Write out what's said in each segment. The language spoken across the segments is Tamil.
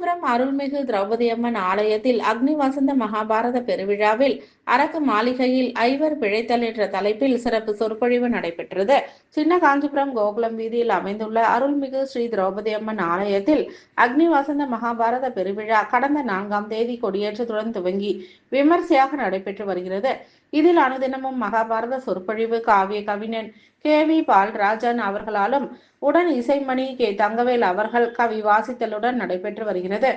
காஞ்சிபுரம் அருள்மிகு திரௌபதி அம்மன் ஆலயத்தில் அக்னி வசந்த மகாபாரத பெருவிழாவில் அரக்கு மாளிகையில் ஐவர் பிழைத்தல் என்ற தலைப்பில் சிறப்பு சொற்பொழிவு நடைபெற்றது. சின்ன காஞ்சிபுரம் கோகுலம் வீதியில் அமைந்துள்ள அருள்மிகு ஸ்ரீ திரௌபதி அம்மன் ஆலயத்தில் அக்னி வசந்த மகாபாரத பெருவிழா கடந்த 4ஆம் தேதி கொடியேற்றத்துடன் துவங்கி விமர்சையாக நடைபெற்று வருகிறது. இதில் அனுதினமும் மகாபாரத சொற்பொழிவு காவிய கவிஞன் KV பால்ராஜன் அவர்களாலும் உடன் இசைமணி தங்கவேல் அவர்கள் கவி வாசித்தலுடன் நடைபெற்று வருகிறது.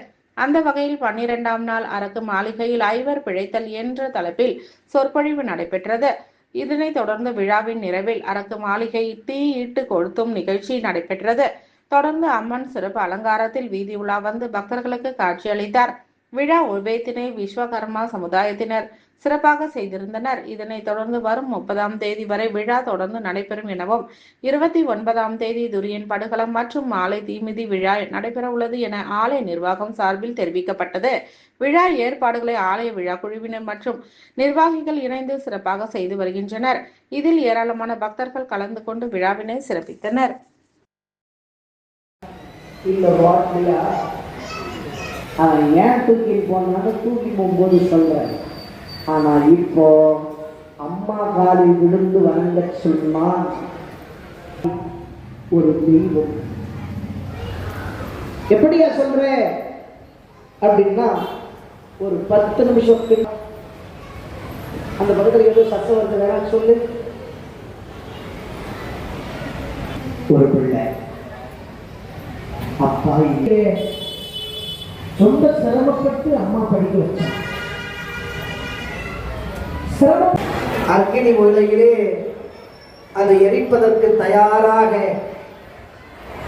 அந்த வகையில் 12ஆம் நாள் அரக்கு மாளிகையில் ஐவர் பிழைத்தல் என்ற தலைப்பில் சொற்பொழிவு நடைபெற்றது. இதனைத் தொடர்ந்து விழாவின் நிறைவில் அரக்கு மாளிகை தீ இட்டு கொளுத்தும் நிகழ்ச்சி நடைபெற்றது. தொடர்ந்து அம்மன் சிறப்பு அலங்காரத்தில் வீதி உலா வந்து பக்தர்களுக்கு காட்சியளித்தார். விழா உபயத்தினை விஸ்வகர்மா சமுதாயத்தினர் சிறப்பாக செய்திருந்தனர். இதனைத் தொடர்ந்து வரும் 30ஆம் தேதி வரை விழா தொடர்ந்து நடைபெறும் எனவும் 29ஆம் தேதி துரியன் படுகளம் மற்றும் மாலை தீமிதி விழா நடைபெற உள்ளது என ஆலய நிர்வாகம் சார்பில் தெரிவிக்கப்பட்டது. விழா ஏற்பாடுகளை ஆலய விழா குழுவினர் மற்றும் நிர்வாகிகள் இணைந்து சிறப்பாக செய்து வருகின்றனர். இதில் ஏராளமான பக்தர்கள் கலந்து கொண்டு விழாவினை சிறப்பித்தனர். தூக்கி போகும்போது சொல்றேன். ஆனா இப்போ அம்மா காலில் விழுந்து வணங்க சொன்னா ஒரு தெய்வம். எப்படியா சொல்ற அப்படின்னா ஒரு 10 நிமிஷத்துக்கு அந்த பக்கத்துல ஏதோ சத்தம் வருது, வேணாம் சொல்லு. ஒரு பிள்ளை அப்பா ரொம்ப சிரமப்பட்டு அம்மா படிக்க வச்சான். அக்கினி உலகிலே அதை எரிப்பதற்கு தயாராக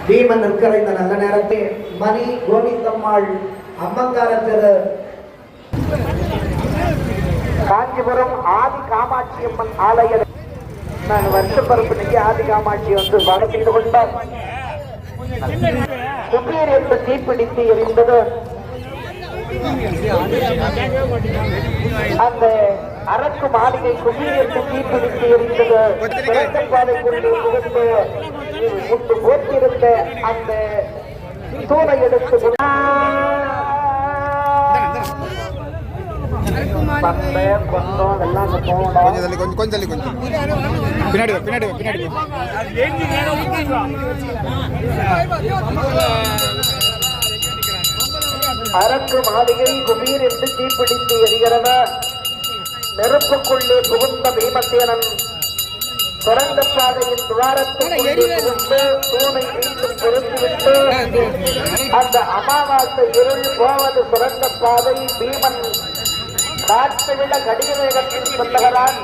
பீமன் இருக்கிற இந்த நல்ல நேரத்தில் மணி கோவிந்தம்மாள் அம்மங்காரத்தில் காஞ்சிபுரம் ஆதி காமாட்சி அம்மன் ஆலய நான் வருஷப்பருப்பு நீங்க ஆதி காமாட்சி வந்து வளர்த்து கொண்டார். குபீர் என்று தீப்பிடித்து எரிந்தது. அந்த அரக்கு மாளிகை குபீர் என்று தீப்பிடித்து எரிந்தது. முட்டு போட்டிருந்த அந்த தூளை எடுத்து அரக்கு மாளிகை குபீர் என்று தீப்பிடித்து எரிகிறத நெருப்புக்குள்ளே புகுந்த பீமசேனன் சுரங்க பாதையின் துவாரத்துக்குள்ளே புகுந்து தூணை மீண்டும் பொருத்திவிட்டு அந்த அமாவாசை இருள் போவது சுரங்க பாதை பீமன் காற்றுவிட கடின வேகத்தில் செல்லுகிறான்.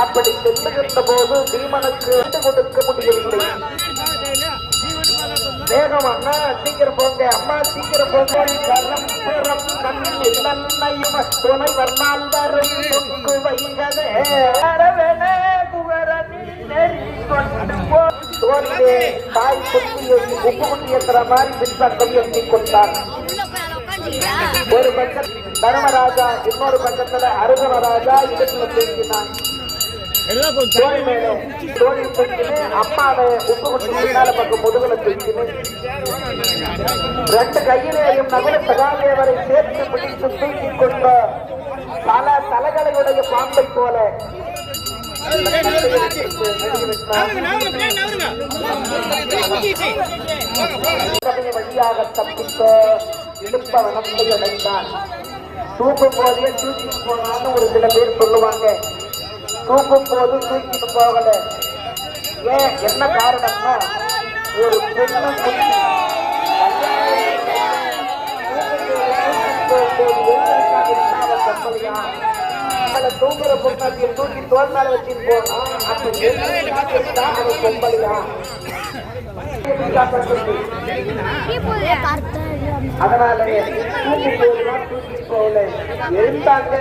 அப்படி செல்லுகின்ற போது பீமனுக்கு கொடுக்க முடியவில்லை. வேகம் அண்ணா சீக்கிரம் போங்க, அம்மா சீக்கிரம் போங்க. துணை வர்ணால் தாய் குட்டி உப்பு குட்டி என்ற மாதிரி பின்பக்கம் எண்ணி கொண்டார். ஒரு பக்கம் தர்மராஜா, இன்னொரு பக்கத்துல அருகமராஜா இடத்துல பேசினான். அம்மாவை உப்பு குட்டி பின்னால பக்கம் முதுகுல தூக்கினேன். 2 கையிலேயும் நகர சகாதேவரை சேர்த்து பிடித்து தூக்கிக் கொண்ட பல தலைகளையுடைய பாம்பை போல வழியாக தப்பித்த இழுப்ப வனத்தை அடைந்தான். தூக்கும் போதே தூக்கிட்டு போனான்னு ஒரு சில பேர் சொல்லுவாங்க. தூக்கும் போது தூக்கிட்டு போகல. ஏன், என்ன காரணம்னா ஒரு பெண்ணு தூங்குற பொண்ணாட்டிய தூக்கி தோல் மேல வச்சுட்டு போனோம். அப்ப பொம்பளையா அதனால தூக்கி போகல இருந்தாங்க.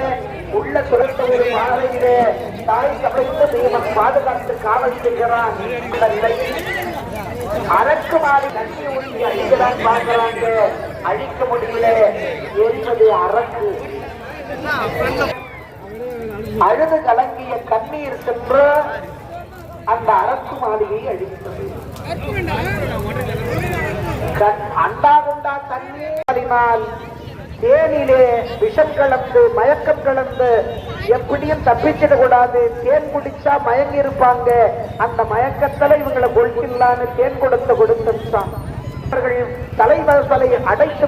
உள்ள சுரத்த ஒரு பாதையிலே தாய் சமைத்த தெய்வம் பாதுகாத்து காவல் செய்கிறான். அரக்கு மாறி நன்றி ஊற்றி அழிக்கதான் பார்க்கிறாங்க, அழிக்க முடியல. என்பது அரக்கு. அழுது கலங்கிய கண்ணீர் சென்று அந்த அரக்கு மாளிகையை அழித்தது. அண்டா குண்டா தண்ணீரினால் தேனிலே விஷம் கலந்து மயக்கம் கலந்து எப்படியும் தப்பிச்சிட கூடாது. தேன் குடிச்சா மயங்கி இருப்பாங்க. அந்த மயக்கத்துல இவங்களை கொள்கில்லான்னு தேன் கொடுத்தான். அவர்கள் தலைவாசலை அடைத்து